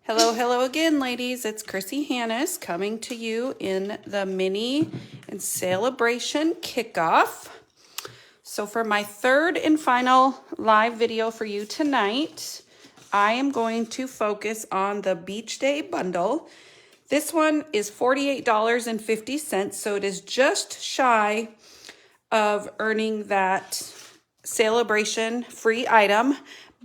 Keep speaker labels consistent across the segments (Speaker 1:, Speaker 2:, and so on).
Speaker 1: Hello, hello again, ladies. It's Chrissy Hannes coming to you in the mini and celebration kickoff. So for my third and final live video for you tonight, I am going to focus on the Beach Day bundle. This one is $48.50, so it is just shy of earning that celebration free item,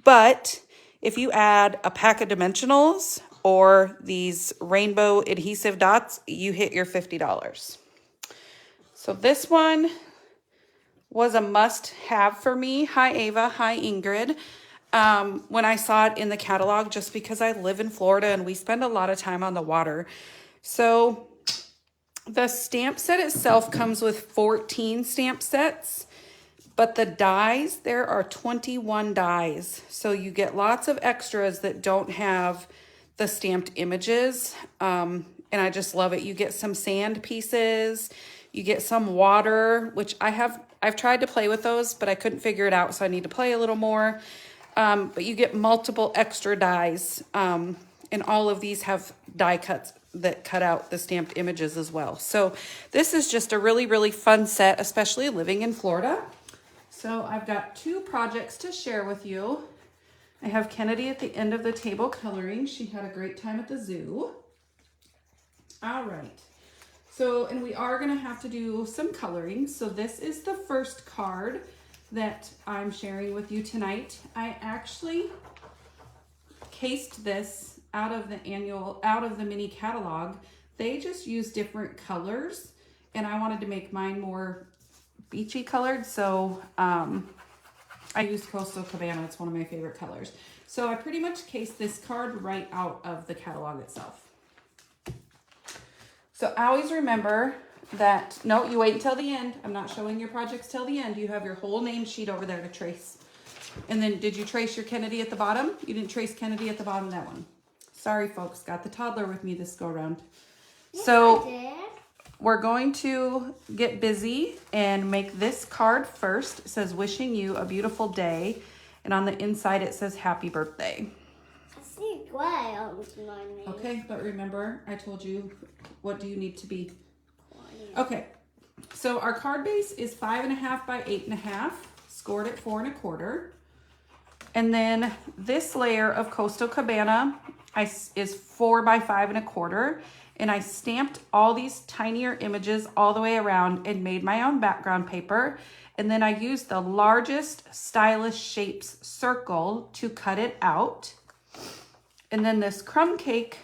Speaker 1: but if you add a pack of dimensionals or these rainbow adhesive dots, you hit your $50. So this one was a must-have for me. Hi, Ava. Hi, Ingrid. When I saw it in the catalog, just because I live in Florida and we spend a lot of time on the water. So the stamp set itself comes with 14 stamp sets. But the dies, there are 21 dies. So you get lots of extras that don't have the stamped images. And I just love it. You get some sand pieces, you get some water, which I've tried to play with those, but I couldn't figure it out. So I need to play a little more. But you get multiple extra dies. And all of these have die cuts that cut out the stamped images as well. So this is just a really, really fun set, especially living in Florida. So I've got two projects to share with you. I have Kennedy at the end of the table coloring. She had a great time at the zoo. All right. So, and we are going to have to do some coloring. So this is the first card that I'm sharing with you tonight. I actually cased this out of the mini catalog. They just use different colors, and I wanted to make mine more beachy colored, so I used Coastal Cabana. It's one of my favorite colors. So I pretty much cased this card right out of the catalog itself. So always remember that, no, you wait until the end. I'm not showing your projects till the end. You have your whole name sheet over there to trace. And then did you trace your Kennedy at the bottom? You didn't trace Kennedy at the bottom of that one. Sorry, folks. Got the toddler with me this go around.
Speaker 2: Yes,
Speaker 1: so
Speaker 2: I did.
Speaker 1: We're going to get busy and make this card first. It says, wishing you a beautiful day. And on the inside, it says, happy birthday.
Speaker 2: I see gray on my name.
Speaker 1: Okay, but remember, I told you, what do you need to be? Okay, so our card base is 5.5 by 8.5, scored at 4 1/4. And then this layer of Coastal Cabana is 4 by 5 1/4. And I stamped all these tinier images all the way around and made my own background paper. And then I used the largest stylish shapes circle to cut it out. And then this crumb cake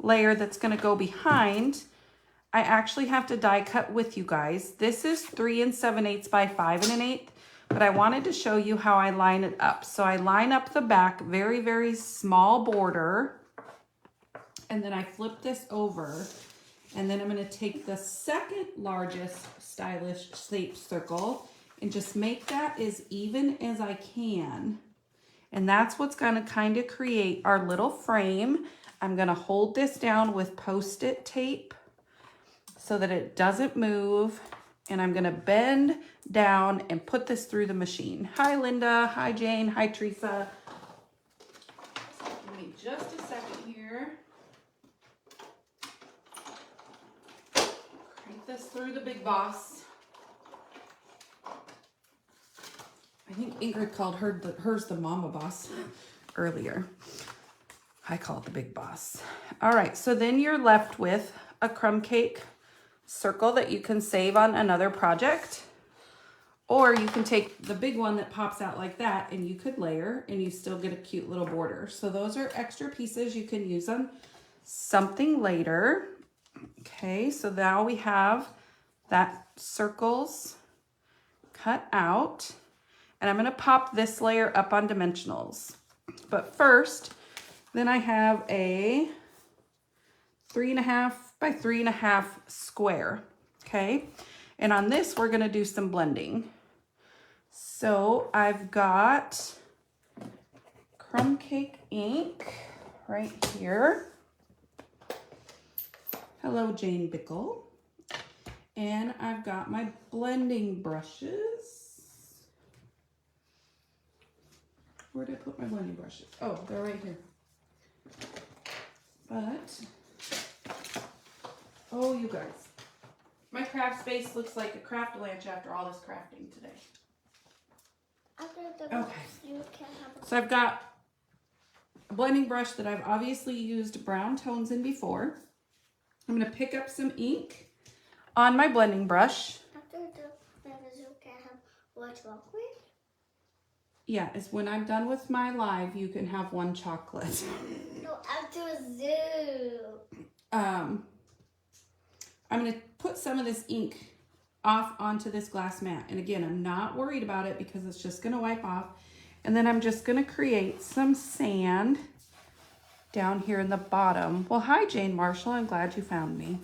Speaker 1: layer that's going to go behind, I actually have to die cut with you guys. This is 3 7/8 by 5 1/8, but I wanted to show you how I line it up. So I line up the back, very, very small border. And then I flip this over, and then I'm going to take the second largest stylish shape circle and just make that as even as I can. And that's what's going to kind of create our little frame. I'm going to hold this down with Post-it tape so that it doesn't move. And I'm going to bend down and put this through the machine. Hi, Linda. Hi, Jane. Hi, Teresa. Give me just a second here. This through the big boss. I think Ingrid called hers the mama boss earlier. I call it the big boss. All right, so then you're left with a crumb cake circle that you can save on another project, or you can take the big one that pops out like that and you could layer and you still get a cute little border. So those are extra pieces. You can use on something later. Okay, so now we have that circles cut out, and I'm going to pop this layer up on dimensionals. But first, then I have a 3.5 by 3.5 square. Okay, and on this we're going to do some blending. So I've got crumb cake ink right here. Hello, Jane Bickle. And I've got my blending brushes. Where did I put my blending brushes? Oh, they're right here. But, oh, you guys. My craft space looks like a craft lunch after all this crafting today. Okay. So I've got a blending brush that I've obviously used brown tones in before. I'm going to pick up some ink on my blending brush.
Speaker 2: After the zoo, can I have white chocolate?
Speaker 1: Yeah, it's when I'm done with my live, you can have one chocolate.
Speaker 2: No, after a zoo.
Speaker 1: I'm going to put some of this ink off onto this glass mat. And again, I'm not worried about it because it's just going to wipe off. And then I'm just going to create some sand down here in the bottom. Well, hi, Jane Marshall. I'm glad you found me.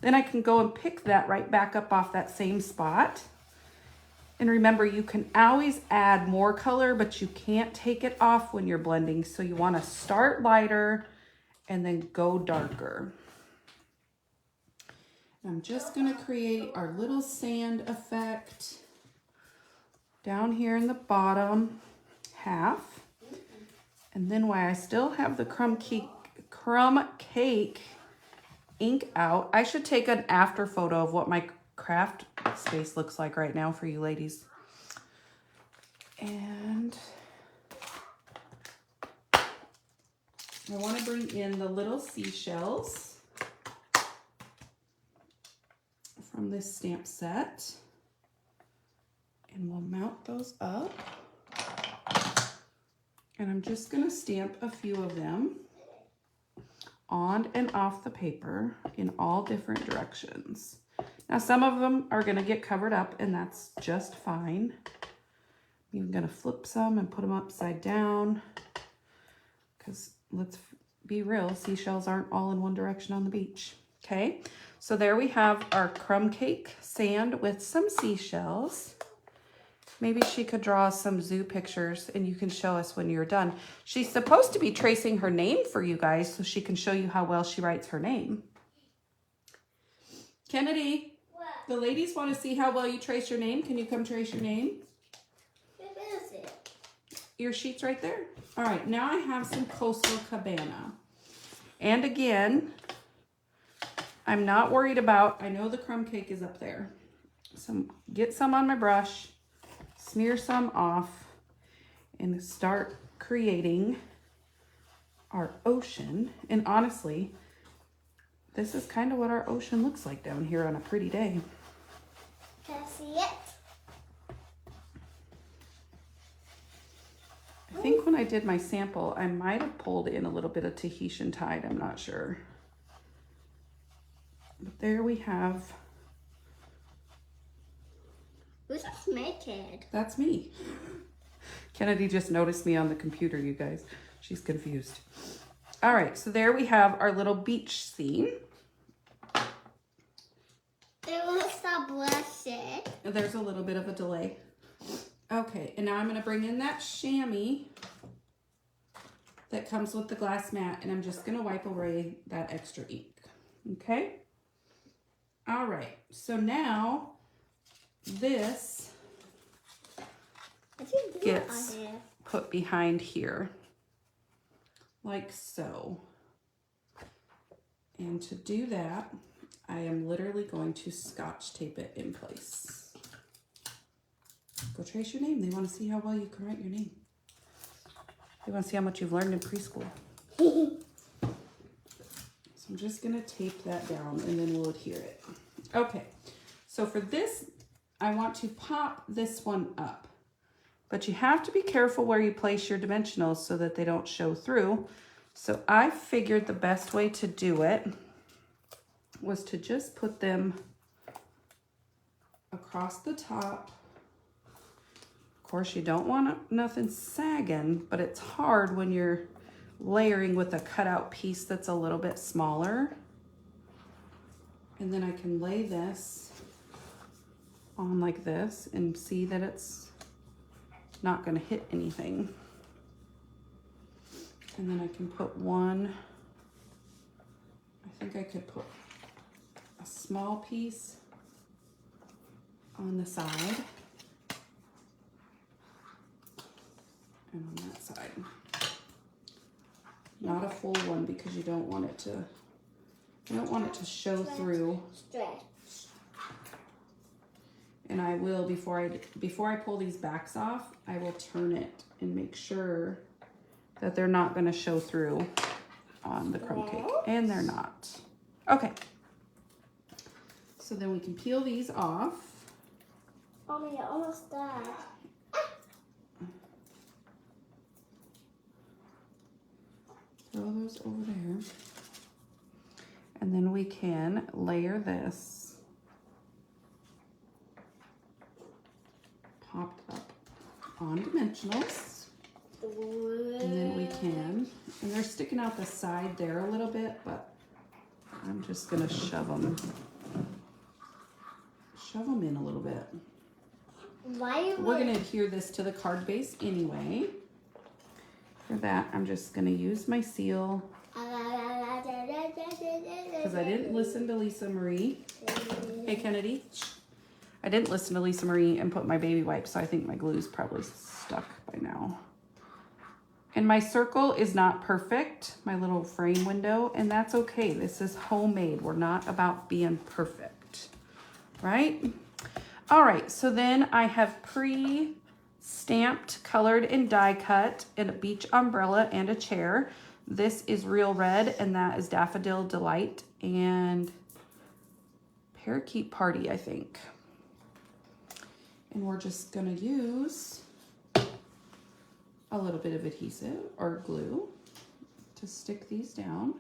Speaker 1: Then I can go and pick that right back up off that same spot. And remember, you can always add more color, but you can't take it off when you're blending. So you want to start lighter and then go darker. I'm just going to create our little sand effect down here in the bottom half. And then while I still have the crumb cake ink out, I should take an after photo of what my craft space looks like right now for you ladies. And I want to bring in the little seashells from this stamp set, and we'll mount those up. And I'm just going to stamp a few of them on and off the paper in all different directions. Now some of them are going to get covered up, and that's just fine. I'm going to flip some and put them upside down because let's be real, seashells aren't all in one direction on the beach. Okay, so there we have our crumb cake sand with some seashells. Maybe she could draw some zoo pictures and you can show us when you're done. She's supposed to be tracing her name for you guys so she can show you how well she writes her name. Kennedy,
Speaker 2: What?
Speaker 1: the ladies want to see how well you trace your name. Can you come trace your name?
Speaker 2: Where is it?
Speaker 1: Your sheet's right there. All right, now I have some Coastal Cabana. And again, I'm not worried about, I know the crumb cake is up there. So get some on my brush, smear some off, and start creating our ocean. And honestly, this is kind of what our ocean looks like down here on a pretty day.
Speaker 2: Can I see it?
Speaker 1: I think when I did my sample, I might have pulled in a little bit of Tahitian tide. I'm not sure. But there we have.
Speaker 2: Who's a snakehead?
Speaker 1: That's me. Kennedy just noticed me on the computer, you guys. She's confused. All right, so there we have our little beach scene.
Speaker 2: It will stop blushing.
Speaker 1: There's a little bit of a delay. Okay, and now I'm going to bring in that chamois that comes with the glass mat, and I'm just going to wipe away that extra ink. Okay? All right, so now this gets put behind here, like so. And to do that, I am literally going to Scotch tape it in place. Go trace your name. They want to see how well you can write your name. They want to see how much you've learned in preschool. So I'm just going to tape that down and then we'll adhere it. Okay, so for this, I want to pop this one up. But you have to be careful where you place your dimensionals so that they don't show through. So I figured the best way to do it was to just put them across the top. Of course, you don't want nothing sagging, but it's hard when you're layering with a cutout piece that's a little bit smaller. And then I can lay this on like this and see that it's not going to hit anything. And then I can put one, I think I could put a small piece on the side and on that side. not a full one because you don't want it to show through.
Speaker 2: Stretch.
Speaker 1: And I will, before I pull these backs off, I will turn it and make sure that they're not going to show through on the crumb cake. And they're not. Okay. So then we can peel these off.
Speaker 2: Mommy, you're almost done.
Speaker 1: Throw those over there. And then we can layer this popped up on dimensionals. And then we can, and they're sticking out the side there a little bit, but I'm just gonna shove them in a little bit. We're gonna adhere this to the card base anyway. For that, I'm just gonna use my seal because I didn't listen to Lisa Marie. Hey, Kennedy. I didn't listen to Lisa Marie and put my baby wipes, so I think my glue's probably stuck by now. And my circle is not perfect, my little frame window, and that's okay. This is homemade. We're not about being perfect, right? All right, so then I have pre-stamped, colored, and die cut in a beach umbrella and a chair. This is Real Red, and that is Daffodil Delight and Parakeet Party, I think. And we're just gonna use a little bit of adhesive or glue to stick these down.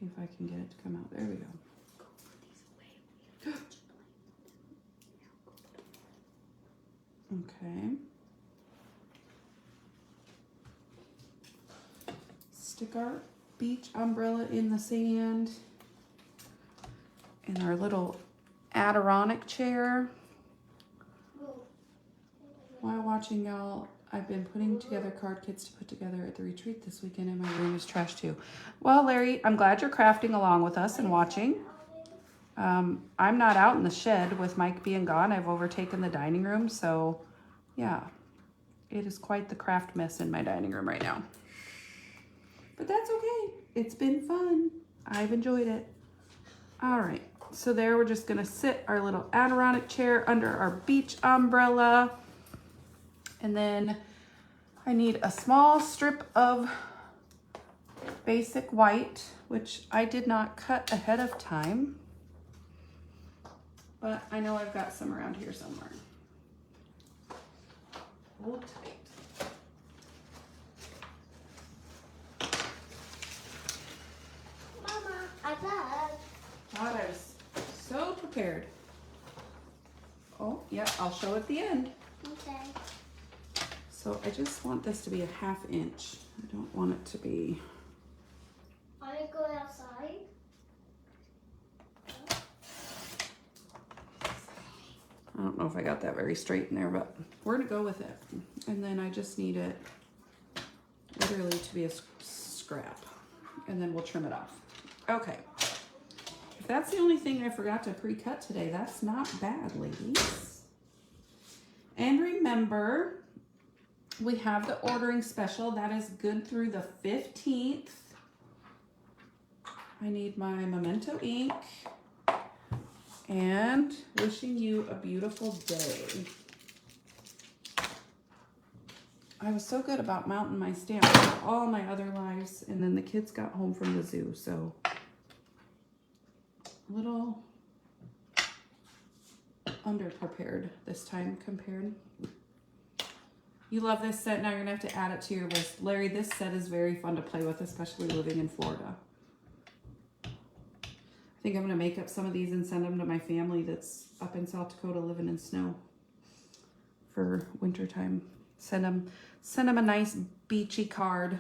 Speaker 1: If I can get it to come out. There we go. Okay. Stick our beach umbrella in the sand. In our little Adirondack chair. While watching y'all, I've been putting together card kits to put together at the retreat this weekend, and my room is trash too. Well, Larry, I'm glad you're crafting along with us and watching. I'm not out in the shed with Mike being gone. I've overtaken the dining room, so yeah, it is quite the craft mess in my dining room right now. But that's okay. It's been fun. I've enjoyed it. All right, so there we're just gonna sit our little Adirondack chair under our beach umbrella. And then I need a small strip of basic white, which I did not cut ahead of time, but I know I've got some around here somewhere. Hold tight.
Speaker 2: Mama, I thought
Speaker 1: I was so prepared. Oh, yeah, I'll show at the end.
Speaker 2: okay.
Speaker 1: So I just want this to be a 1/2 inch. I don't want it to be.
Speaker 2: Are you going outside?
Speaker 1: I don't know if I got that very straight in there, but we're gonna go with it. And then I just need it literally to be a scrap. And then we'll trim it off. Okay. If that's the only thing I forgot to pre-cut today, that's not bad, ladies. And remember, we have the ordering special. That is good through the 15th. I need my Memento ink. And wishing you a beautiful day. I was so good about mounting my stamp for all my other lives, and then the kids got home from the zoo, so a little underprepared this time compared. You love this set, now you're gonna have to add it to your list. Larry, this set is very fun to play with, especially living in Florida. I think I'm gonna make up some of these and send them to my family that's up in South Dakota living in snow for winter time. Send them a nice beachy card.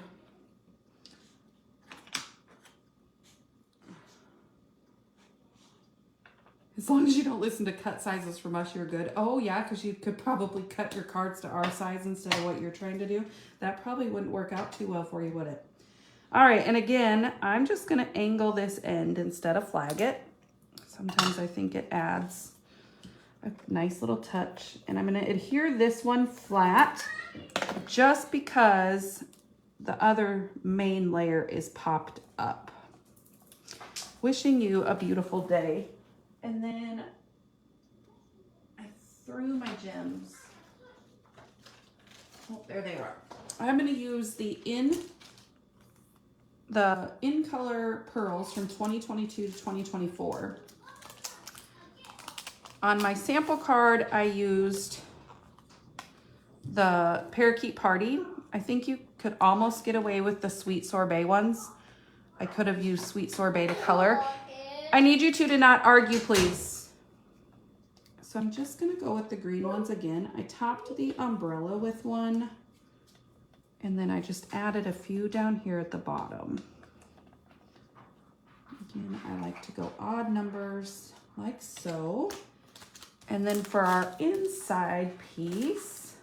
Speaker 1: As long as you don't listen to cut sizes from us, you're good. Oh yeah, because you could probably cut your cards to our size instead of what you're trying to do. That probably wouldn't work out too well for you, would it? All right, and again, I'm just gonna angle this end instead of flag it. Sometimes I think it adds a nice little touch. And I'm gonna adhere this one flat just because the other main layer is popped up. Wishing you a beautiful day. And then I threw my gems. Oh, there they are. I'm gonna use the In Color pearls from 2022 to 2024. On my sample card, I used the Parakeet Party. I think you could almost get away with the Sweet Sorbet ones. I could have used Sweet Sorbet to color. I need you two to not argue, please. So I'm just gonna go with the green ones again. I topped the umbrella with one, and then I just added a few down here at the bottom. Again, I like to go odd numbers like so. And then for our inside piece,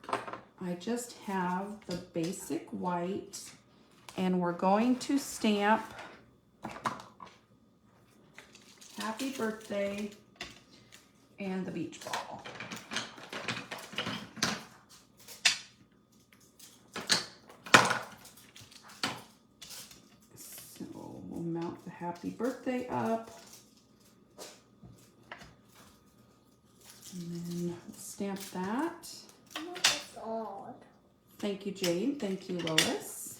Speaker 1: I just have the basic white, and we're going to stamp Happy Birthday and the beach ball. So we'll mount the Happy Birthday up. And then stamp that.
Speaker 2: That's odd.
Speaker 1: Thank you, Jane. Thank you, Lois.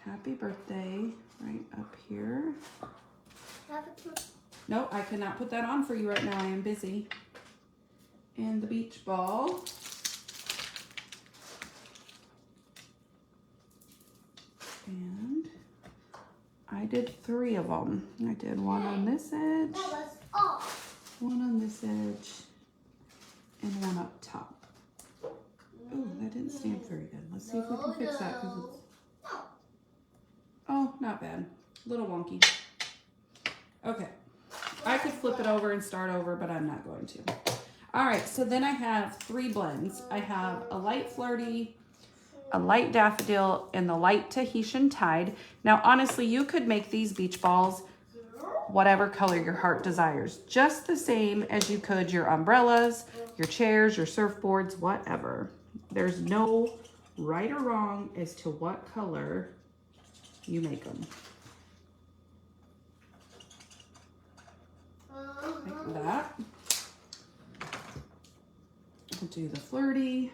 Speaker 1: Happy birthday right up here. No, I cannot put that on for you right now. I am busy. And the beach ball. And I did 3 of them. I did one on this edge,
Speaker 2: That was off.
Speaker 1: one on this edge, and one up top. Oh, that didn't stamp very good. Let's see if we can fix that. Oh, not bad. A little wonky. Okay. I could flip it over and start over, but I'm not going to. All right, so then I have 3 blends. I have a light flirty, a light daffodil, and the light Tahitian tide. Now, honestly, you could make these beach balls whatever color your heart desires, just the same as you could your umbrellas, your chairs, your surfboards, whatever. There's no right or wrong as to what color you make them. Like that. I'll do the flirty.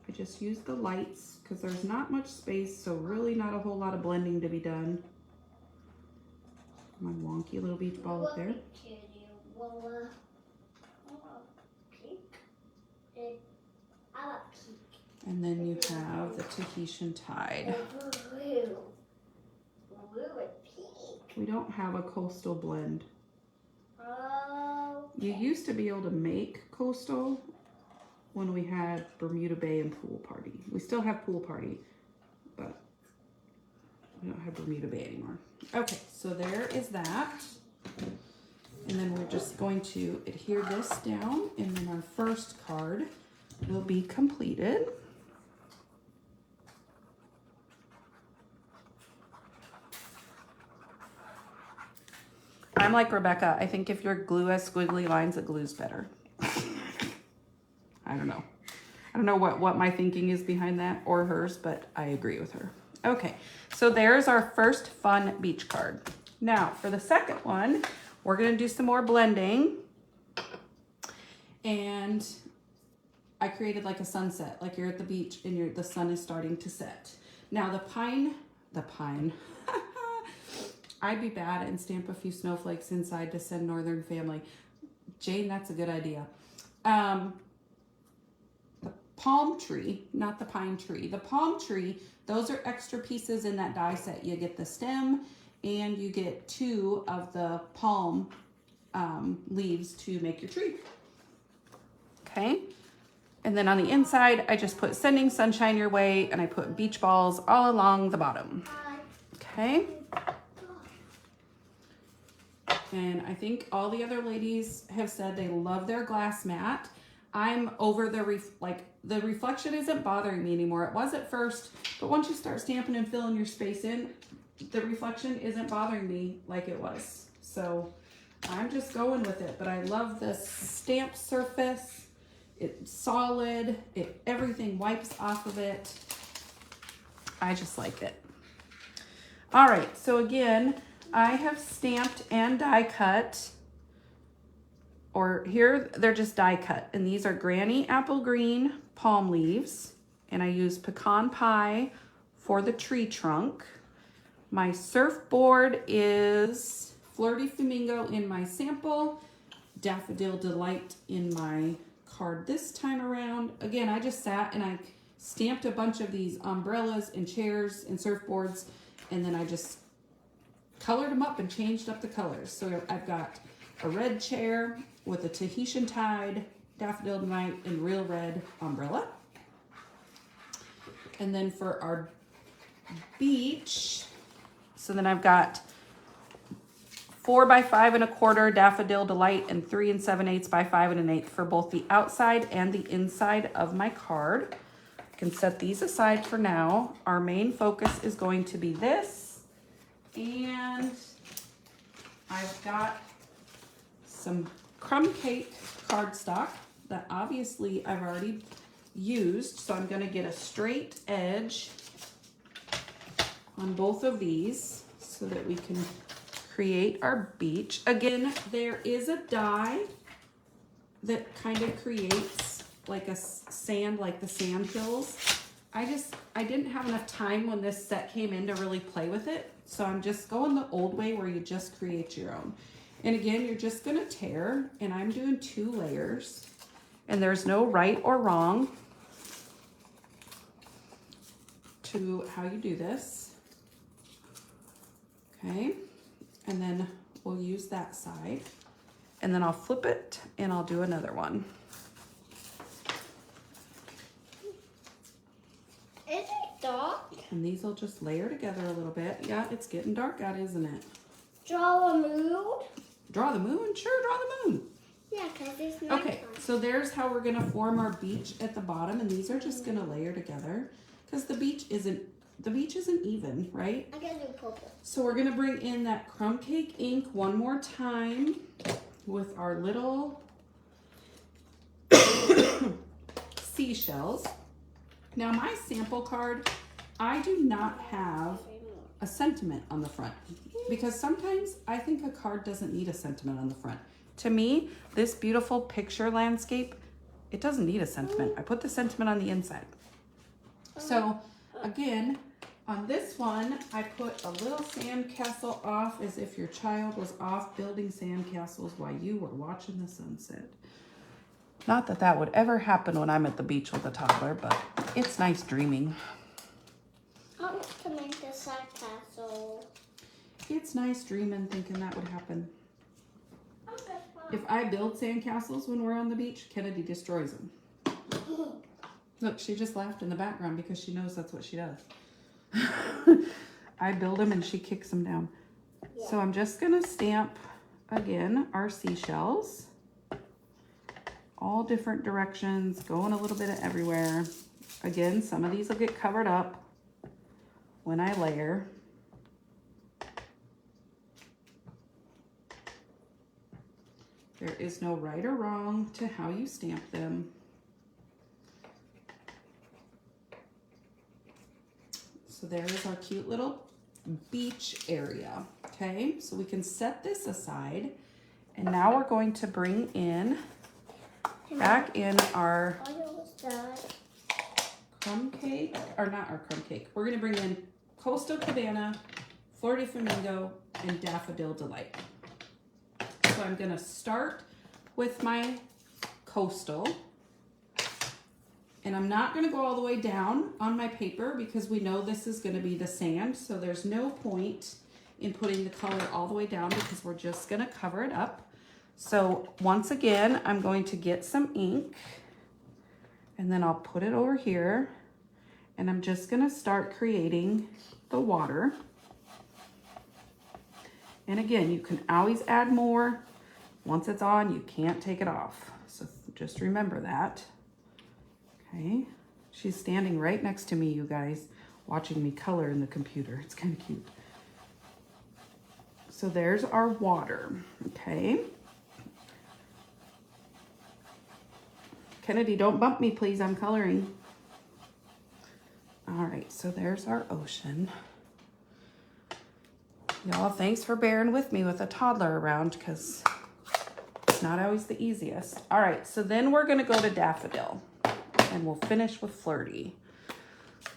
Speaker 1: I just use the lights because there's not much space, so really not a whole lot of blending to be done. My wonky little beach ball up there. And then you have the Tahitian tide. We don't have a coastal blend. You used to be able to make coastal when we had Bermuda Bay and Pool Party. We still have Pool Party, but we don't have Bermuda Bay anymore. Okay, so there is that. And then we're just going to adhere this down, and then our first card will be completed. I'm like Rebecca. I think if your glue has squiggly lines, it glues better. I don't know. I don't know what my thinking is behind that, or hers, but I agree with her. Okay, so there's our first fun beach card. Now, for the second one, we're gonna do some more blending. And I created like a sunset, like you're at the beach and the sun is starting to set. Now the pine, I'd be bad and stamp a few snowflakes inside to send Northern Family. Jane, that's a good idea. The palm tree, not the pine tree. The palm tree, those are extra pieces in that die set. You get the stem and you get 2 of the palm leaves to make your tree. Okay. And then on the inside, I just put sending sunshine your way, and I put beach balls all along the bottom. Okay. And I think all the other ladies have said they love their glass mat. I'm over the reflection isn't bothering me anymore. It was at first, but once you start stamping and filling your space in, the reflection isn't bothering me like it was. So I'm just going with it, but I love this stamp surface. It's solid. Everything wipes off of it. I just like it. All right, so again, I have stamped and die cut, or here they're just die cut, and these are Granny Apple Green palm leaves, and I use pecan pie for the tree trunk. My surfboard is Flirty Flamingo in my sample, Daffodil Delight in my card this time around. Again, I just sat and I stamped a bunch of these umbrellas and chairs and surfboards, and then I just colored them up and changed up the colors. So I've got a red chair with a Tahitian Tide, Daffodil Delight, and real red umbrella. And then for our beach, so then I've got 4 by 5 1/4 Daffodil Delight and 3 7/8 by 5 1/8 for both the outside and the inside of my card. I can set these aside for now. Our main focus is going to be this, and I've got some crumb cake cardstock that obviously I've already used, so I'm going to get a straight edge on both of these so that we can create our beach. Again, there is a die that kind of creates like a sand, like the sand hills. I didn't have enough time when this set came in to really play with it, so I'm just going the old way where you just create your own. And again, you're just gonna tear, and I'm doing 2 layers, and there's no right or wrong to how you do this. Okay, and then we'll use that side, and then I'll flip it and I'll do another one.
Speaker 2: Is it dark?
Speaker 1: And these will just layer together a little bit. Yeah, it's getting dark out, isn't it?
Speaker 2: Draw a moon?
Speaker 1: Draw the moon? Sure, draw the moon.
Speaker 2: Yeah, because it's nighttime.
Speaker 1: Okay, so there's how we're gonna form our beach at the bottom, and these are just gonna layer together because the beach isn't even, right?
Speaker 2: I gotta do purple.
Speaker 1: So we're gonna bring in that crumb cake ink one more time with our little seashells. Now my sample card, I do not have a sentiment on the front because sometimes I think a card doesn't need a sentiment on the front. To me, this beautiful picture landscape, it doesn't need a sentiment. I put the sentiment on the inside. So again, on this one, I put a little sandcastle off as if your child was off building sandcastles while you were watching the sunset. Not that that would ever happen when I'm at the beach with a toddler, but it's nice dreaming.
Speaker 2: I want to make a sandcastle.
Speaker 1: It's nice dreaming thinking that would happen.
Speaker 2: Okay, fine.
Speaker 1: If I build sandcastles when we're on the beach, Kennedy destroys them. Look, she just laughed in the background because she knows that's what she does. I build them and she kicks them down. Yeah. So I'm just gonna stamp again our seashells. All different directions, going a little bit of everywhere. Again, some of these will get covered up when I layer. There is no right or wrong to how you stamp them. So there's our cute little beach area, okay? So we can set this aside, and now we're going to bring in, back in our crumb cake, or not our crumb cake. We're gonna bring in Coastal Cabana, Flirty Flamingo, and Daffodil Delight. So I'm gonna start with my Coastal, and I'm not gonna go all the way down on my paper because we know this is gonna be the sand, so there's no point in putting the color all the way down because we're just gonna cover it up. So once again, I'm going to get some ink, and then I'll put it over here, and I'm just gonna start creating the water. And again, you can always add more. Once it's on, you can't take it off. So just remember that. Okay, she's standing right next to me, you guys, watching me color in the computer. It's kind of cute. So there's our water, okay? Kennedy, don't bump me, please. I'm coloring. All right, so there's our ocean. Y'all, thanks for bearing with me with a toddler around because it's not always the easiest. All right, so then we're gonna go to daffodil and we'll finish with flirty.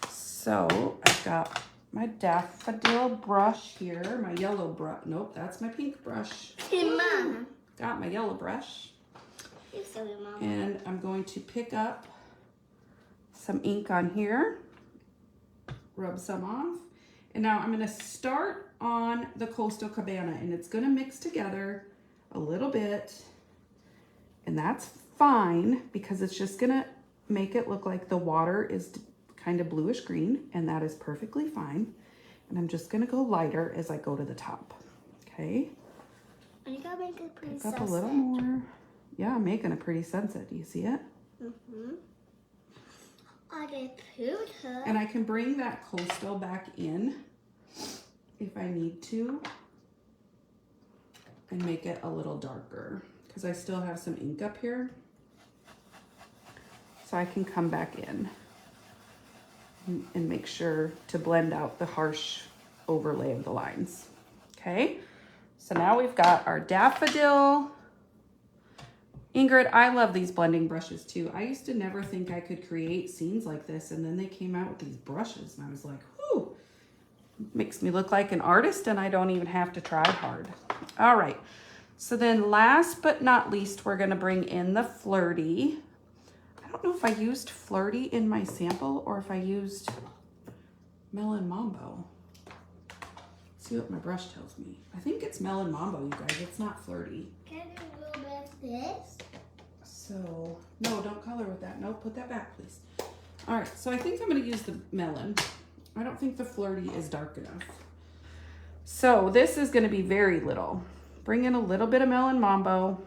Speaker 1: So I've got my daffodil brush here, my yellow brush. Nope, that's my pink brush.
Speaker 2: Hey, Mom.
Speaker 1: Got my yellow brush.
Speaker 2: You're silly, Mom.
Speaker 1: And I'm going to pick up some ink on here, rub some off. And now I'm gonna start on the Coastal Cabana and it's gonna mix together a little bit. And that's fine because it's just gonna make it look like the water is kind of bluish green, and that is perfectly fine. And I'm just gonna go lighter as I go to the top, okay?
Speaker 2: And you gotta make it pretty
Speaker 1: Pick up a little more. Yeah, I'm making a pretty sunset. Do you see it?
Speaker 2: Mm-hmm. I get put her.
Speaker 1: And I can bring that coastal back in if I need to and make it a little darker because I still have some ink up here. So I can come back in and make sure to blend out the harsh overlay of the lines. Okay, so now we've got our daffodil. Ingrid, I love these blending brushes too. I used to never think I could create scenes like this, and then they came out with these brushes and I was like, whoo, makes me look like an artist and I don't even have to try hard. All right, so then last but not least, we're gonna bring in the flirty. I don't know if I used flirty in my sample or if I used Melon Mambo. Let's see what my brush tells me. I think it's Melon Mambo, you guys. It's not flirty.
Speaker 2: Can I do a little bit of this?
Speaker 1: So, no, don't color with that. No, put that back, please. All right, so I think I'm gonna use the melon. I don't think the flirty is dark enough. So this is gonna be very little. Bring in a little bit of Melon Mambo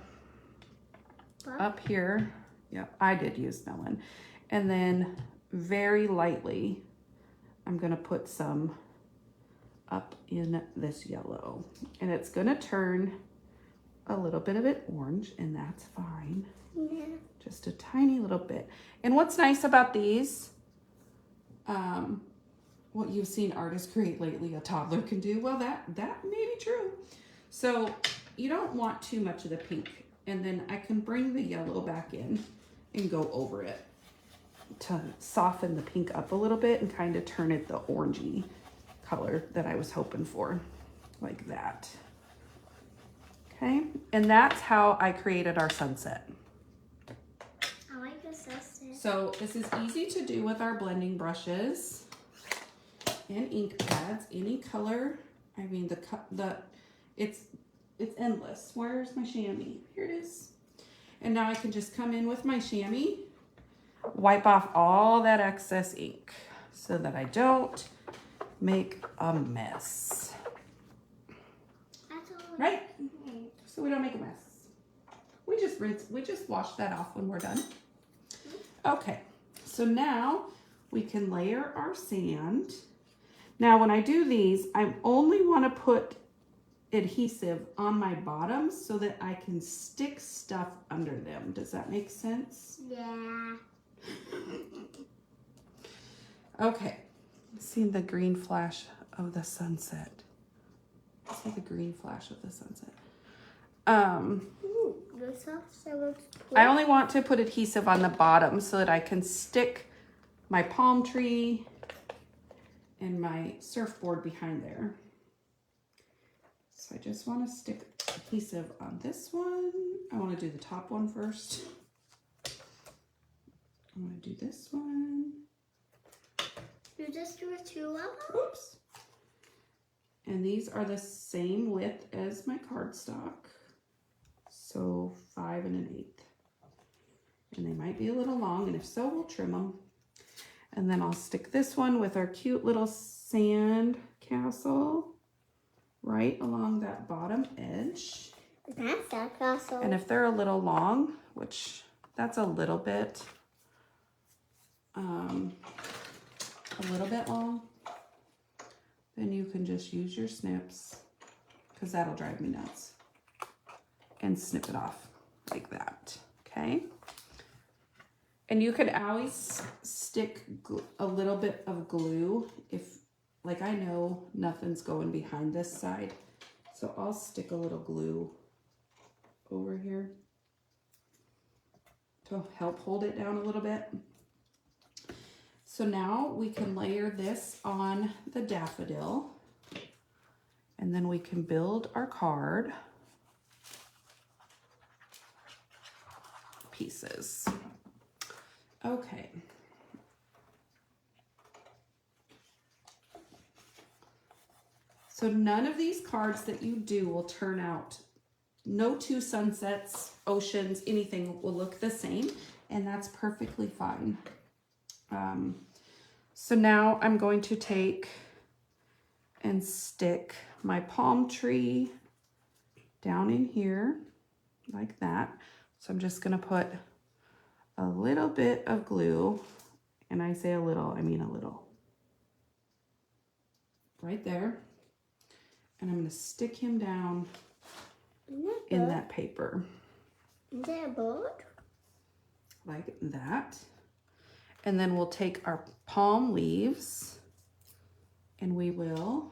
Speaker 1: up here. Yep, I did use melon. And then very lightly, I'm gonna put some up in this yellow. And it's gonna turn a little bit of it orange, and that's fine.
Speaker 2: Yeah.
Speaker 1: Just a tiny little bit. And what's nice about these, what you've seen artists create lately, a toddler can do, well, that may be true. So you don't want too much of the pink. And then I can bring the yellow back in and go over it to soften the pink up a little bit and kind of turn it the orangey color that I was hoping for, like that. Okay, and that's how I created our sunset.
Speaker 2: I like the sunset.
Speaker 1: So this is easy to do with our blending brushes and ink pads, any color. I mean, it's endless. Where's my chamois? Here it is. And now I can just come in with my chamois, wipe off all that excess ink so that I don't make a mess. Right? So we don't make a mess. We just rinse, we just wash that off when we're done. Okay, so now we can layer our sand. Now when I do these, I only want to put adhesive on my bottoms so that I can stick stuff under them. Does that make sense?
Speaker 2: Yeah.
Speaker 1: Okay, see the green flash of the sunset. See the green flash of the sunset.
Speaker 2: Ooh, this also looks cool.
Speaker 1: I only want to put adhesive on the bottom so that I can stick my palm tree and my surfboard behind there. So I just want to stick adhesive on this one. I want to do the top one first. I want to do this one.
Speaker 2: You just do a 2 of them?
Speaker 1: Oops. And these are the same width as my cardstock. So 5 1/8. And they might be a little long, and if so, we'll trim them. And then I'll stick this one with our cute little sand castle right along that bottom edge.
Speaker 2: That's that castle.
Speaker 1: And if they're a little long, which that's a little bit long, then you can just use your snips because that'll drive me nuts. And snip it off like that, okay? And you could always stick a little bit of glue if, like, I know nothing's going behind this side, so I'll stick a little glue over here to help hold it down a little bit. So now we can layer this on the daffodil, and then we can build our card pieces. Okay. So none of these cards that you do will turn out, no two sunsets, oceans, anything will look the same, and that's perfectly fine. So now I'm going to take and stick my palm tree down in here like that. So I'm just gonna put a little bit of glue, and I say a little, I mean a little, right there. And I'm gonna stick him down in that paper.
Speaker 2: Is that a bird?
Speaker 1: Like that. And then we'll take our palm leaves and we will,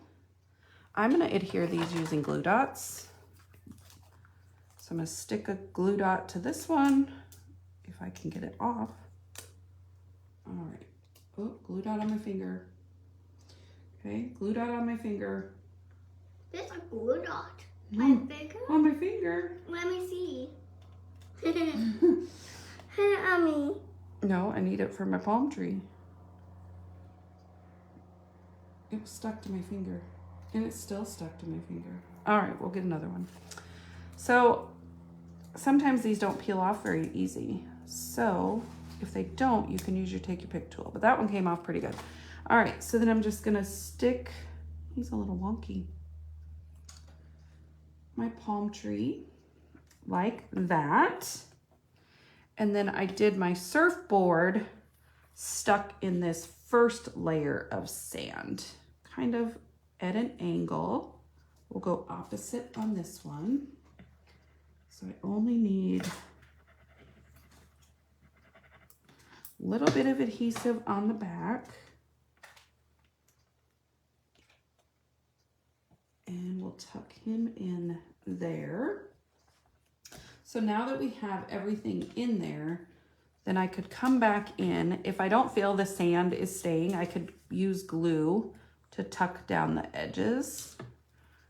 Speaker 1: I'm gonna adhere these using glue dots. So I'm gonna stick a glue dot to this one, if I can get it off. All right, oh, glue dot on my finger. Okay, glue dot on my finger.
Speaker 2: There's a glue dot. My finger?
Speaker 1: On my finger.
Speaker 2: Let me see. Mommy.
Speaker 1: No, I need it for my palm tree. It was stuck to my finger, and it's still stuck to my finger. All right, we'll get another one. So sometimes these don't peel off very easy. So if they don't, you can use your take your pick tool, but that one came off pretty good. All right, so then I'm just gonna stick, he's a little wonky, my palm tree like that. And then I did my surfboard stuck in this first layer of sand, kind of at an angle. We'll go opposite on this one. So I only need a little bit of adhesive on the back. And we'll tuck him in there. So now that we have everything in there, then I could come back in. If I don't feel the sand is staying, I could use glue to tuck down the edges.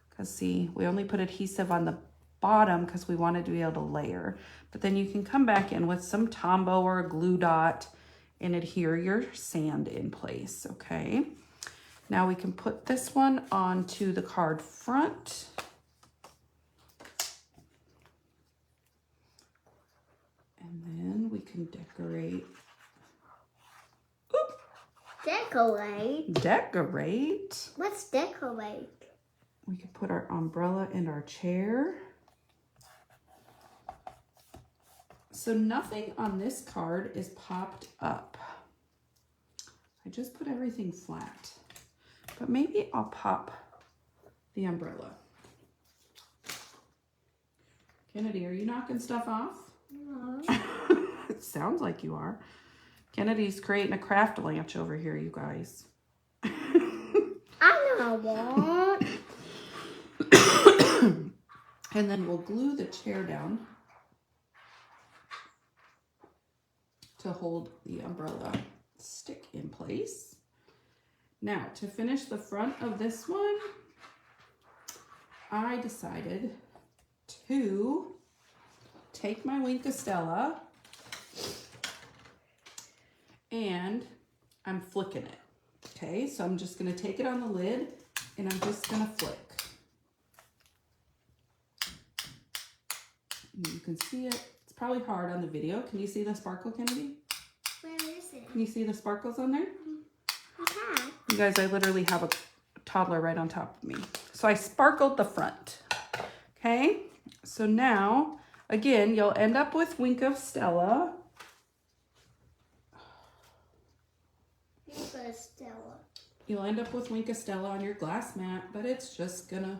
Speaker 1: Because see, we only put adhesive on the bottom because we wanted to be able to layer. But then you can come back in with some Tombow or a glue dot and adhere your sand in place, okay? Now we can put this one onto the card front. And then we can decorate. Oop.
Speaker 2: Decorate?
Speaker 1: Decorate.
Speaker 2: What's decorate?
Speaker 1: We can put our umbrella in our chair. So nothing on this card is popped up. I just put everything flat. But maybe I'll pop the umbrella. Kennedy, are you knocking stuff off?
Speaker 2: No.
Speaker 1: It sounds like you are. Kennedy's creating a craft lunch over here, you guys.
Speaker 2: I know what.
Speaker 1: And then we'll glue the chair down to hold the umbrella stick in place. Now, to finish the front of this one, I decided to take my Wink of Stella and I'm flicking it. Okay, so I'm just gonna take it on the lid and I'm just gonna flick. And you can see it. It's probably hard on the video. Can you see the sparkle, Kennedy?
Speaker 2: Where is it?
Speaker 1: Can you see the sparkles on there?
Speaker 2: Okay.
Speaker 1: You guys, I literally have a toddler right on top of me. So I sparkled the front. Okay, so now, again, you'll end up with Wink of Stella.
Speaker 2: Wink of Stella.
Speaker 1: You'll end up with Wink of Stella on your glass mat, but it's just gonna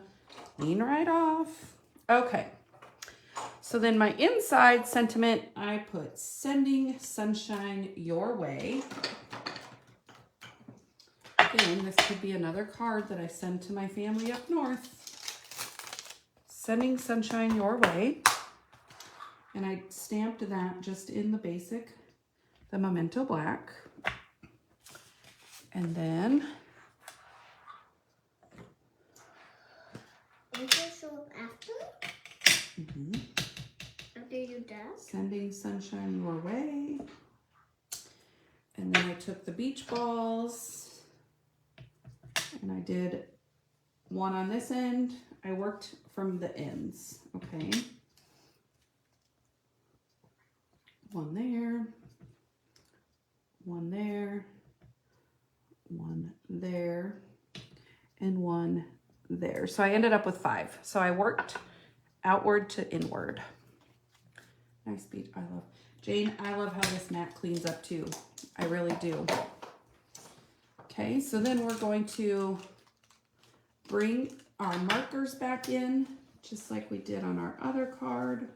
Speaker 1: Clean right off. Okay. So then my inside sentiment, I put sending sunshine your way. Again, this could be another card that I send to my family up north. Sending sunshine your way. And I stamped that just in the basic, the Memento Black. And then
Speaker 2: Will you show up after? After you dance?
Speaker 1: sending sunshine your way. And then I took the beach balls and I did one on this end. I worked from the ends, okay? One there, one there, one there, and one there. So I ended up with 5. So I worked outward to inward. Nice beach. I love Jane. I love how this mat cleans up too. I really do. Okay, so then we're going to bring our markers back in, just like we did on our other card.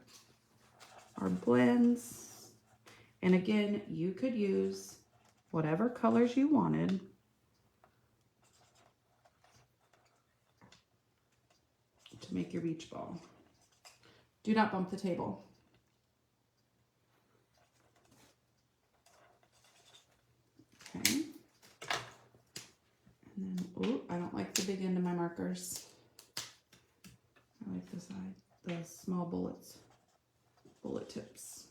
Speaker 1: Our blends. And again, you could use whatever colors you wanted. To make your beach ball. Do not bump the table. Okay. And then, oh, I don't like the big end of my markers. I like the side, the small bullets, bullet tips,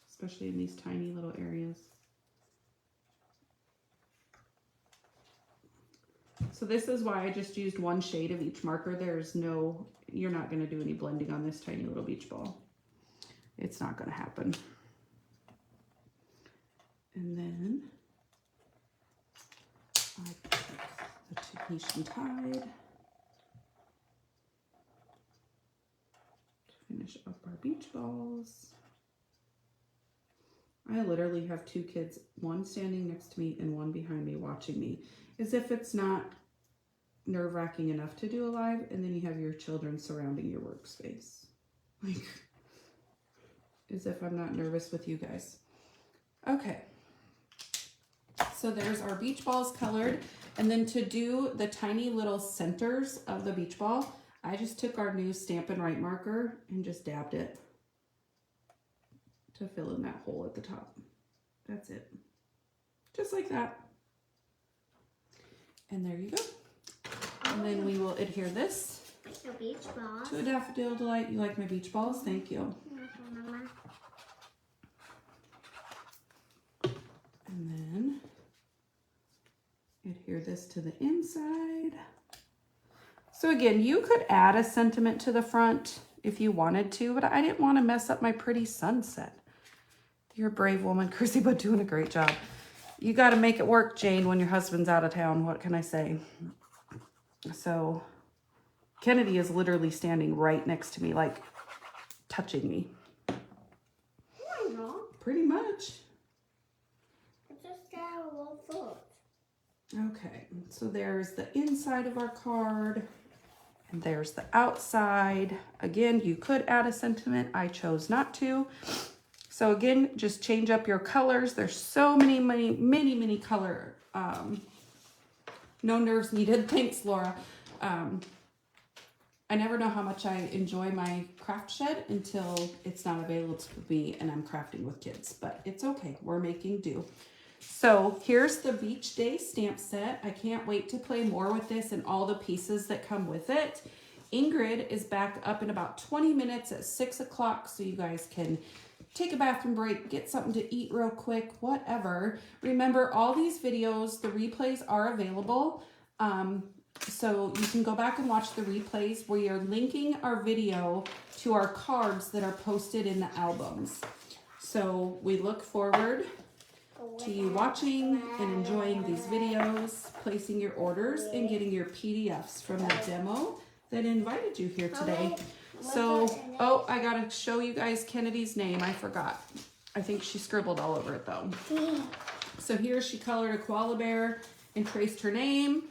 Speaker 1: especially in these tiny little areas. So this is why I just used one shade of each marker. There's no, you're not going to do any blending on this tiny little beach ball. It's not going to happen. And then I took the Tahitian Tide to finish up our beach balls. I literally have 2 kids, one standing next to me and one behind me watching me, as if it's not nerve-wracking enough to do a live, and then you have your children surrounding your workspace. Like, as if I'm not nervous with you guys. Okay. So there's our beach balls colored. And then to do the tiny little centers of the beach ball, I just took our new Stampin' Right marker and just dabbed it to fill in that hole at the top. That's it. Just like that. And there you go. And then we will adhere this
Speaker 2: Like a beach ball.
Speaker 1: to a Daffodil Delight. You like my beach balls? Thank you.
Speaker 2: Mama.
Speaker 1: And then adhere this to the inside. So again, you could add a sentiment to the front if you wanted to, but I didn't want to mess up my pretty sunset. You're a brave woman, Chrissy, but doing a great job. You got to make it work, Jane, when your husband's out of town. What can I say? So Kennedy is literally standing right next to me, like touching me.
Speaker 2: Why not?
Speaker 1: Pretty much.
Speaker 2: I just got a little foot.
Speaker 1: Okay, so there's the inside of our card, and there's the outside. Again, you could add a sentiment. I chose not to. So again, just change up your colors. There's so many color. No nerves needed. Thanks, Laura. I never know how much I enjoy my craft shed until it's not available to me and I'm crafting with kids, but it's okay. We're making do. So here's the Beach Day stamp set. I can't wait to play more with this and all the pieces that come with it. Ingrid is back up in about 20 minutes at 6 o'clock, so you guys can take a bathroom break, get something to eat real quick, whatever. Remember, all these videos, the replays are available. So you can go back and watch the replays. We are linking our video to our cards that are posted in the albums. So we look forward to you watching and enjoying these videos, placing your orders, and getting your PDFs from the demo that invited you here today. So, oh, I gotta show you guys Kennedy's name. I forgot. I think she scribbled all over it though. So here she colored a koala bear and traced her name.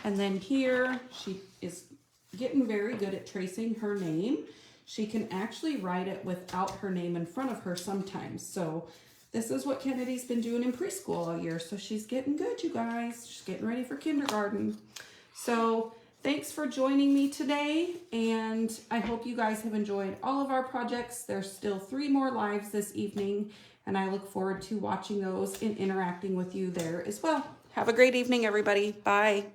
Speaker 1: And then here she is getting very good at tracing her name. She can actually write it without her name in front of her sometimes. So this is what Kennedy's been doing in preschool all year. So she's getting good, you guys. She's getting ready for kindergarten. So thanks for joining me today. And I hope you guys have enjoyed all of our projects. There's still 3 more lives this evening. And I look forward to watching those and interacting with you there as well. Have a great evening, everybody. Bye.